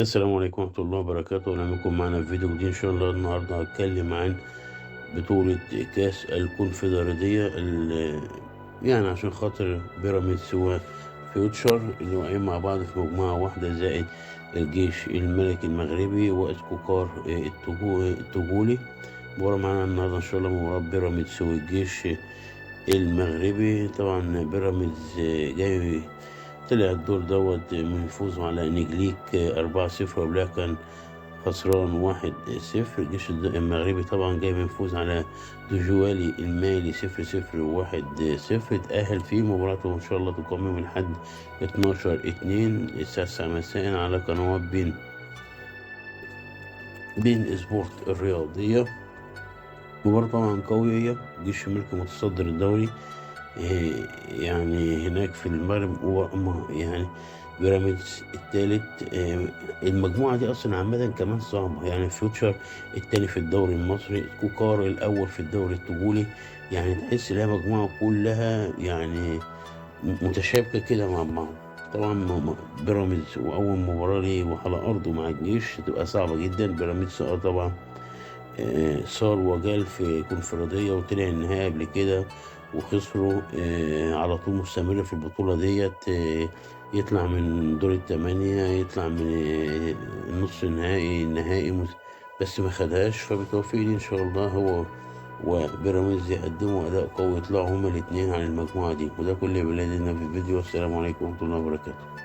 السلام عليكم ورحمة الله وبركاته. أهلا بكم معنا في فيديو جديد إن شاء الله. النهاردة هتكلم عن بطولة كأس الكونفدرالية يعني عشان خاطر بيراميدز وفيوتشر اللي واقعين مع بعض في مجموعة واحدة، زائد الجيش الملكي المغربي واسكوكار التوجولي. مباراة معانا النهاردة إن شاء الله، مباراة بيراميدز والجيش المغربي. طبعا بيراميدز جاي طلع الدور من فوزه على نجليك 4-0، وقبلها كان خسران 1-0. الجيش المغربي طبعا جاي من فوز على دجوالي المالي 0-0 و1-0. اتأهل في مباراته إن شاء الله تقام يوم الأحد 12/2 الساعة 9 مساء على قنوات بين سبورت الرياضية. مباراة طبعا قوية، الجيش الملكي متصدر الدوري يعني هناك في المغرب، يعني بيراميدز الثالث. المجموعة دي أصلا عامة كمان صعبة، يعني فيوتشر التاني في الدوري المصري، كوكار الأول في الدوري التجولي. يعني تحس إنها مجموعة كلها يعني متشابكة كده مع بعض. طبعا بيراميدز وأول مباراة ليه وعلى أرضه مع الجيش تبقى صعبة جدا. بيراميدز طبعا صار وجال في كونفدرالية وطلع النهائي قبل كده وخسروا. على طول مستمر في البطولة ديت. يطلع من دور الثمانية، يطلع من نص النهائي بس ما خدهاش. فبالتوفيق ليه إن شاء الله هو وبيراميدز يقدموا أداء قوي، يطلعوا هما الاتنين عن المجموعة دي. وده كل بلادنا في الفيديو، والسلام عليكم ورحمة الله وبركاته.